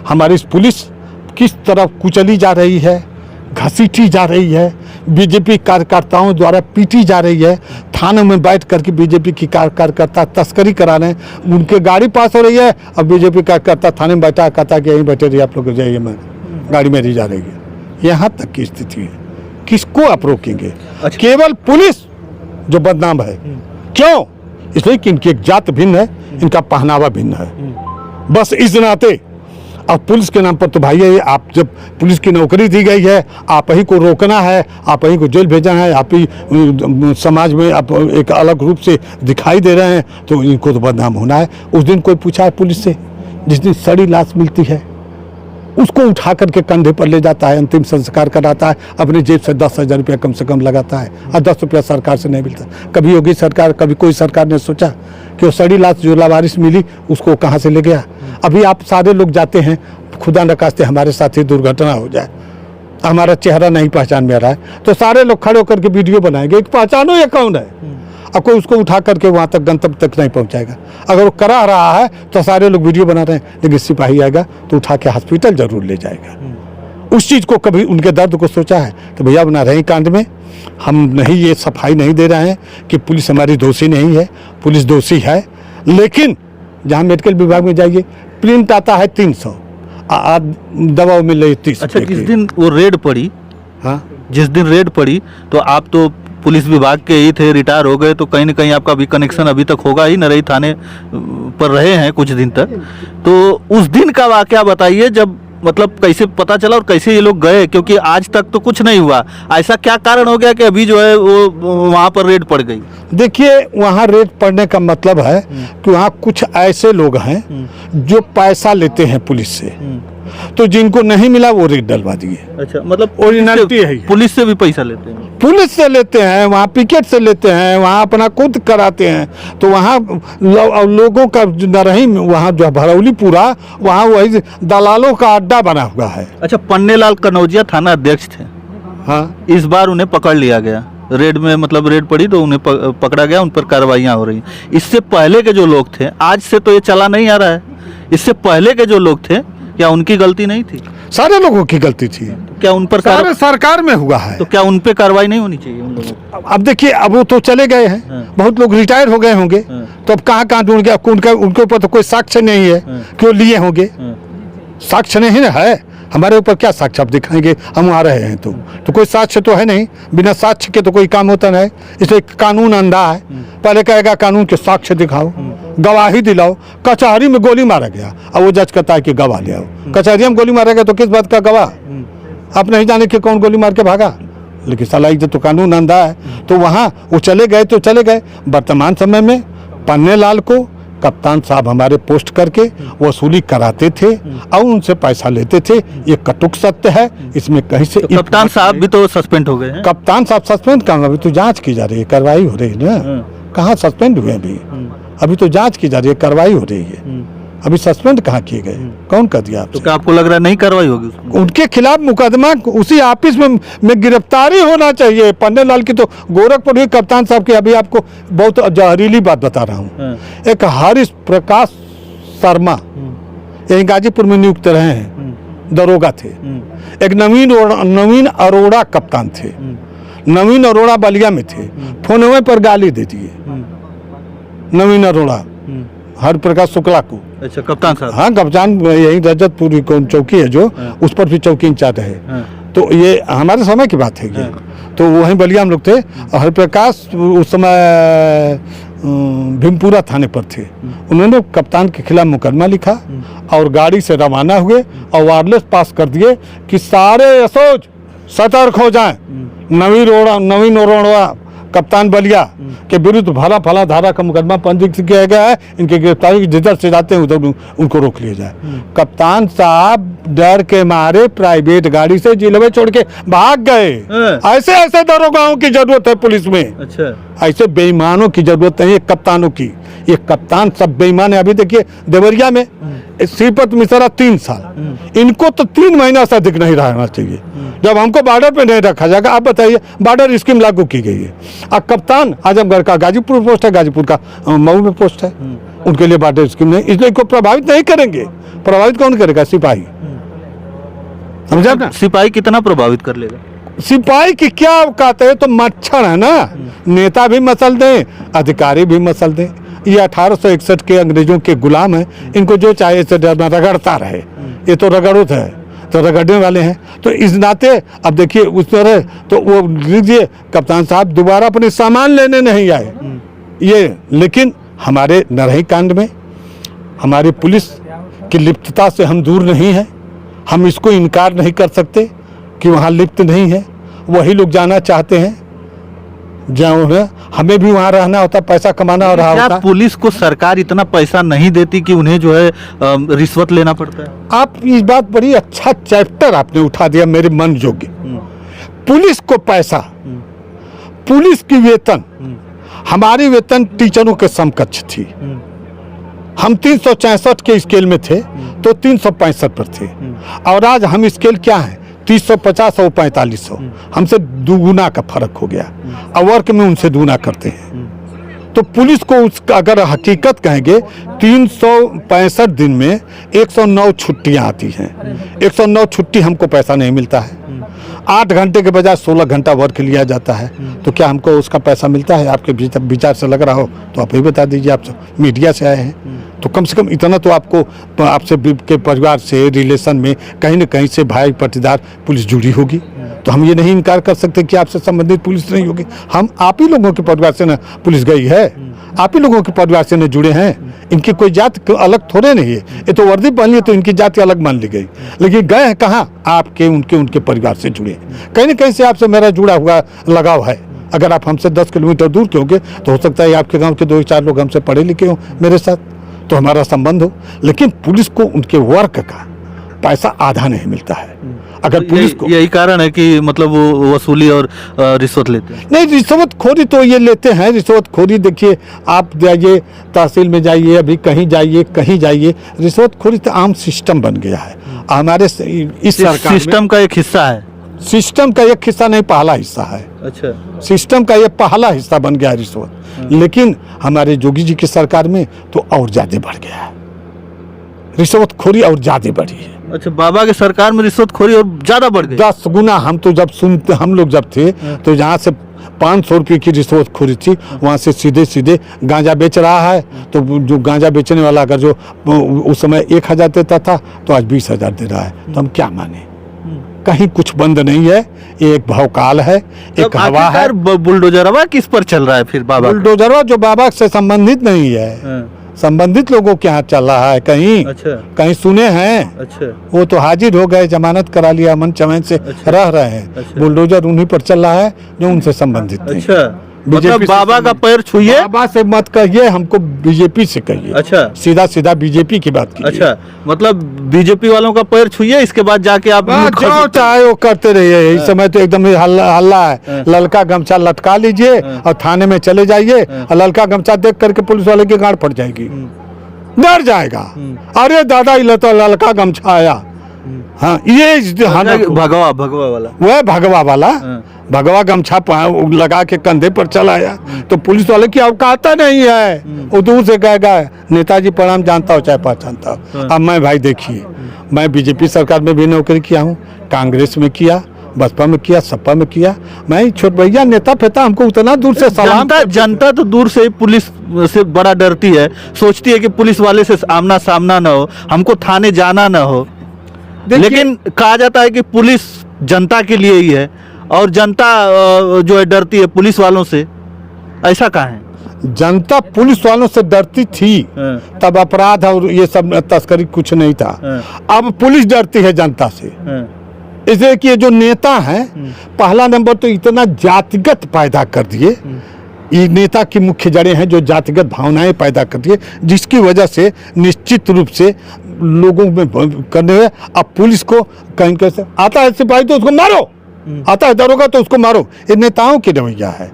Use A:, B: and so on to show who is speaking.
A: हमारी पुलिस किस तरफ कुचली जा रही है, घसीटी जा रही है, बीजेपी कार्यकर्ताओं द्वारा पीटी जा रही है। थानों में बैठ करके बीजेपी की कार्यकर्ता तस्करी करा रहे हैं, उनके गाड़ी पास हो रही है, अब बीजेपी कार्यकर्ता थाने में बैठा कहता कि यहीं बैठे रहिए आप लोग, जाइए, मैं गाड़ी मेरी जा रही है। यहाँ तक की स्थिति है। किसको आप रोकेंगे?
B: अच्छा।
A: केवल पुलिस जो बदनाम है। क्यों? इसलिए कि इनकी एक जात भिन्न है, इनका पहनावा भिन्न है, बस इस नाते। और पुलिस के नाम पर तो भाई है, आप जब पुलिस की नौकरी दी गई है, आप ही को रोकना है, आप ही को जेल भेजना है, आप ही समाज में आप एक अलग रूप से दिखाई दे रहे हैं, तो इनको तो बदनाम होना है। उस दिन कोई पूछा है पुलिस से? जिस दिन सड़ी लाश मिलती है उसको उठा करके कंधे पर ले जाता है, अंतिम संस्कार कराता है, अपने जेब से 10,000 रुपया कम से कम लगाता है, और 10 रुपया सरकार से नहीं मिलता। कभी योगी सरकार, कभी कोई सरकार ने सोचा कि वो सड़ी लाश जो लावारिस मिली उसको कहाँ से ले गया? अभी आप सारे लोग जाते हैं, खुदा न खास्ते हमारे साथ ही दुर्घटना हो जाए, हमारा चेहरा नहीं पहचान में आ रहा है, तो सारे लोग खड़े होकर के वीडियो बनाएंगे, एक पहचानो ये कौन है, और कोई उसको उठा करके वहाँ तक गंतव्य तक नहीं पहुँचाएगा। अगर वो करा रहा है तो सारे लोग वीडियो बना रहे हैं, लेकिन सिपाही आएगा तो उठा के हॉस्पिटल जरूर ले जाएगा। उस चीज़ को कभी उनके दर्द को सोचा है? तो भैया बना रहे कांड में हम नहीं ये सफाई नहीं दे रहे हैं कि पुलिस हमारी दोषी नहीं है, पुलिस दोषी है, लेकिन जहाँ मेडिकल विभाग में जाइए प्रिंट आता है 300, दवाओं में ले 30।
B: अच्छा, जिस दिन वो रेड पड़ी,
A: हाँ,
B: जिस दिन रेड पड़ी तो आप तो पुलिस विभाग के ही थे, रिटायर हो गए, तो कहीं ना कहीं आपका भी कनेक्शन अभी तक होगा ही, नरई थाने पर रहे हैं कुछ दिन तक। तो उस दिन का वाकया बताइए, जब मतलब कैसे पता चला और कैसे ये लोग गए, क्योंकि आज तक तो कुछ नहीं हुआ। ऐसा क्या कारण हो गया कि अभी जो है वो वहाँ पर रेड पड़ गई?
A: देखिए, वहाँ रेड पड़ने का मतलब है कि वहाँ कुछ ऐसे लोग हैं जो पैसा लेते हैं पुलिस से, तो जिनको नहीं मिला वो रेड डलवा दिए।
B: अच्छा, मतलब
A: ओरिजिनलिटी है,
B: पुलिस से भी पैसा लेते हैं?
A: पुलिस से लेते हैं, वहाँ पिकेट से लेते हैं, वहाँ अपना खुद कराते हैं, तो वहाँ लोगों का नहीं, वहाँ जो भरौली पूरा वहाँ वही दलालों का अड्डा बना हुआ है।
B: अच्छा, पन्नेलाल कनौजिया थाना अध्यक्ष थे,
A: हाँ,
B: इस बार उन्हें पकड़ लिया गया रेड में, मतलब रेड पड़ी तो उन्हें पकड़ा गया, उन पर कार्रवाइयाँ हो रही। इससे पहले के जो लोग थे, आज से तो ये चला नहीं आ रहा है, इससे पहले के जो लोग थे, क्या उनकी गलती नहीं थी?
A: सारे लोगों की गलती थी।
B: क्या उन पर
A: सारे सरकार में हुआ है,
B: तो क्या उन पे कार्रवाई नहीं होनी चाहिए उन लोगों?
A: अब देखिए, अब वो तो चले गए हैं, बहुत लोग रिटायर हो गए होंगे, तो अब कहाँ कहाँ ढूंढ गया, उनके ऊपर तो कोई साक्ष्य नहीं है, क्यों लिए होंगे? साक्ष्य नहीं है, हमारे ऊपर क्या साक्ष्य आप दिखाएंगे? हम आ रहे हैं तो कोई साक्ष्य तो है नहीं, बिना साक्ष्य के तो कोई काम होता नहीं। इसलिए कानून अंधा है, पहले कहेगा कानून के साक्ष्य दिखाओ, गवाही दिलाओ। कचहरी में गोली मारा गया, अब वो जज कहता है कि गवाह ले आओ। कचहरी में गोली मारा गया तो किस बात का गवाह? आप नहीं जाने कि कौन गोली मार के भागा, लेकिन साला तो कानून अंधा है। तो वहाँ वो चले गए तो चले गए। वर्तमान समय में पन्नेलाल को कप्तान साहब हमारे पोस्ट करके वसूली कराते थे और उनसे पैसा लेते थे, ये कटुक सत्य है, इसमें कहीं से।
B: तो कप्तान साहब भी तो सस्पेंड हो गए हैं?
A: कप्तान साहब सस्पेंड कहाँ? अभी तो जांच की जा रही है, कार्रवाई हो रही है ना। कहाँ सस्पेंड हुए? अभी तो जांच की जा रही है, कार्रवाई हो रही है, अभी सस्पेंड कहाँ किए गए? कौन कर दिया आपसे?
B: तो क्या आपको लग रहा है नहीं कार्रवाई होगी
A: उनके खिलाफ? मुकदमा उसी ऑफिस में गिरफ्तारी होना चाहिए। पन्नेलाल की तो गोरखपुर हुई, कप्तान साहब की अभी आपको बहुत जहरीली बात बता रहा हूँ। एक हरीश प्रकाश शर्मा यही गाजीपुर में नियुक्त रहे हैं, दरोगा थे। एक नवीन अरोड़ा कप्तान थे, नवीन अरोड़ा बलिया में थे, फोनवे पर गाली दे दिए नवीन अरोड़ा हर प्रकाश शुक्ला को।
B: अच्छा, कप्तान साहब? हाँ,
A: कप्तान यही रजतपुरी कौन चौकी है जो, उस पर भी चौकी इंचार्ज है। तो ये हमारे समय की बात है ये। तो वहीं बलिया हम लोग थे। हर प्रकाश उस समय भीमपुरा थाने पर थे। उन्होंने कप्तान के खिलाफ मुकदमा लिखा और गाड़ी से रवाना हुए और वायरलेस पास कर दिए कि सारे असोज सतर्क हो जाएं। नवीन अरोड़ा कप्तान बलिया के विरुद्ध भला फला धारा का मुकदमा पंजीकृत किया गया है, इनके गिरफ्तारी जिधर से जाते हैं उधर उनको रोक लिया जाए। कप्तान साहब डर के मारे प्राइवेट गाड़ी से जिले छोड़ के भाग गए। ऐसे ऐसे दरोगाओं की जरूरत है पुलिस में। अच्छा, ऐसे बेईमानों की जरूरत नहीं है, कप्तानों की। ये कप्तान सब बेईमान है। अभी देखिए देवरिया में श्रीपत मिश्रा 3 साल, इनको तो 3 महीना से अधिक नहीं रहना चाहिए। जब हमको बॉर्डर पे नहीं रखा जाएगा, आप बताइए, बॉर्डर स्कीम लागू की गई है। अब कप्तान आजमगढ़ का गाजीपुर पोस्ट है, गाजीपुर का मऊ में पोस्ट है, उनके लिए बॉर्डर स्कीम नहीं, इसलिए इनको प्रभावित नहीं करेंगे। प्रभावित कौन करेगा? सिपाही। समझा ना?
B: सिपाही कितना प्रभावित कर लेगा?
A: सिपाही की क्या औकात है? तो मच्छर है ना, नेता भी मसल दें, अधिकारी भी मसल दें। ये 1861 के अंग्रेजों के गुलाम हैं, इनको जो चाहे से रगड़ता रहे। ये तो रगड़ुत है, तो रगड़ने वाले हैं। तो इस नाते अब देखिए उस तरह तो वो लीजिए कप्तान साहब दोबारा अपने सामान लेने नहीं आए ये, लेकिन हमारे नरही कांड में हमारी पुलिस की लिप्तता से हम दूर नहीं है। हम इसको इनकार नहीं कर सकते कि वहाँ लिप्त नहीं है। वही लोग जाना चाहते हैं जहाँ है, हमें भी वहाँ रहना होता, पैसा कमाना और रहा
B: क्या
A: होता।
B: पुलिस को सरकार इतना पैसा नहीं देती कि उन्हें जो है रिश्वत लेना पड़ता है?
A: आप इस बात बड़ी अच्छा चैप्टर आपने उठा दिया मेरे मन जोगे। पुलिस को पैसा, पुलिस की वेतन, हमारी वेतन टीचरों के समकक्ष थी। हम 364 के स्केल में थे तो 365 पर थे, और आज हम स्केल क्या है? 350 और 4500, हमसे दुगुना का फर्क हो गया। और वर्क में उनसे दुगुना करते हैं। तो पुलिस को उसका अगर हकीकत कहेंगे 365 दिन में 109 छुट्टियां आती हैं। 109 छुट्टी हमको पैसा नहीं मिलता है। 8 घंटे के बजाय 16 घंटा वर्क लिया जाता है, तो क्या हमको उसका पैसा मिलता है? आपके विचार से लग रहा हो तो आप ही बता दीजिए। आप मीडिया से आए हैं तो कम से कम इतना तो आपको आपसे के परिवार से रिलेशन में कहीं न कहीं से भाई पट्टीदार पुलिस जुड़ी होगी। तो हम ये नहीं इनकार कर सकते कि आपसे संबंधित पुलिस नहीं होगी। हम आप ही लोगों के परिवार से न पुलिस गई है, आप ही लोगों के परिवार से न जुड़े हैं। इनकी कोई जात अलग थोड़े नहीं है, ये तो वर्दी पहनी है तो इनकी जाति अलग मान ली गई, लेकिन गए हैं कहाँ? आपके उनके परिवार से जुड़े। कहीं न कहीं से आपसे मेरा जुड़ा हुआ लगाव है। अगर आप हमसे 10 किलोमीटर दूर के होंगे तो हो सकता है आपके गाँव के 2-4 लोग हमसे पढ़े लिखे हों मेरे साथ, तो हमारा संबंध हो। लेकिन पुलिस को उनके वर्क का पैसा आधा नहीं मिलता है। अगर पुलिस को
B: यही कारण है कि मतलब वो वसूली और रिश्वत लेते हैं।
A: नहीं, रिश्वतखोरी तो ये लेते हैं। रिश्वतखोरी देखिए, आप जाइए तहसील में जाइए, अभी कहीं जाइए, रिश्वतखोरी तो आम सिस्टम बन गया है हमारे इस सरकार
B: सिस्टम का एक हिस्सा है।
A: सिस्टम का एक हिस्सा नहीं, पहला हिस्सा है।
B: अच्छा,
A: सिस्टम का ये पहला हिस्सा बन गया रिश्वत। लेकिन हमारे जोगी जी की सरकार में तो और ज्यादा बढ़ गया है, रिश्वतखोरी और ज्यादा बढ़ी है।
B: अच्छा, बाबा के सरकार में रिश्वतखोरी और ज्यादा बढ़ गई?
A: 10 गुना। हम लोग जब थे तो जहाँ से 500 रुपये की रिश्वतखोरी थी, वहाँ से सीधे गांजा बेच रहा है। तो जो गांजा बेचने वाला अगर जो उस समय 1000 देता था तो आज 20,000 दे रहा है, तो हम क्या माने? कहीं कुछ बंद नहीं है, ये एक भवकाल है, एक हवा है।
B: बुलडोजरवा किस पर चल रहा है फिर? बाबा
A: बुलडोजरवा जो बाबा से संबंधित नहीं है, संबंधित लोगों के यहाँ चल रहा है। कहीं
B: अच्छा,
A: कहीं सुने हैं?
B: अच्छा,
A: वो तो हाजिर हो गए, जमानत करा लिया, अमन चमन से रह रहे हैं।
B: अच्छा।
A: बुलडोजर उन्हीं पर चल रहा है जो उनसे संबंधित नहीं।
B: अच्छा, मतलब
A: बीजेपी से
B: बाबा का पैर छुइए।
A: बाबा से मत कहिए, हमको बीजेपी से कहिए।
B: अच्छा,
A: सीधा बीजेपी की बात कीजिए।
B: अच्छा, मतलब बीजेपी वालों का पैर छुइए, इसके बाद जाके आप
A: जो चाहे वो करते रहिए। इस समय तो एकदम हल्ला है। ललका गमछा लटका लीजिए और थाने में चले जाइए, और ललका गमछा देख करके पुलिस वाले की गांड फट जाएगी, डर जाएगा। अरे दादा ये तो ललका गमछा आया। हाँ, ये
B: भगवा वाला,
A: वह भगवा वाला भगवा गमछा लगा के कंधे पर चला आया तो पुलिस वाले की औकात नहीं है। वो दूर से कहेगा नेताजी प्रणाम, जानता हो चाहे पहचानता हो। अब मैं भाई देखिए, मैं बीजेपी सरकार में भी नौकरी किया हूँ, कांग्रेस में किया, बसपा में किया, सपा में किया। मैं छोट भैया नेता फेता, हमको उतना दूर से सलाम।
B: जनता तो दूर से पुलिस से बड़ा डरती है, सोचती है कि पुलिस वाले से आमना सामना ना हो, हमको थाने जाना ना हो। लेकिन कहा जाता है कि पुलिस जनता के लिए ही है, और जनता जो है डरती है पुलिस वालों से। ऐसा कहाँ है?
A: जनता पुलिस वालों से डरती थी, तब अपराध और ये सब तस्करी कुछ नहीं था। अब पुलिस डरती है जनता से, इसलिए कि ये जो नेता हैं, पहला नंबर तो इतना जातिगत पैदा कर दिए। ये नेता की मुख्य जड़ें हैं जो जातिगत भावनाएं पैदा करती है, जिसकी वजह से निश्चित रूप से लोगों में करने हुए। अब पुलिस को कहीं कैसे आता है सिपाही तो उसको मारो, आता है दरोगा तो उसको मारो। ये नेताओं की रवैया है।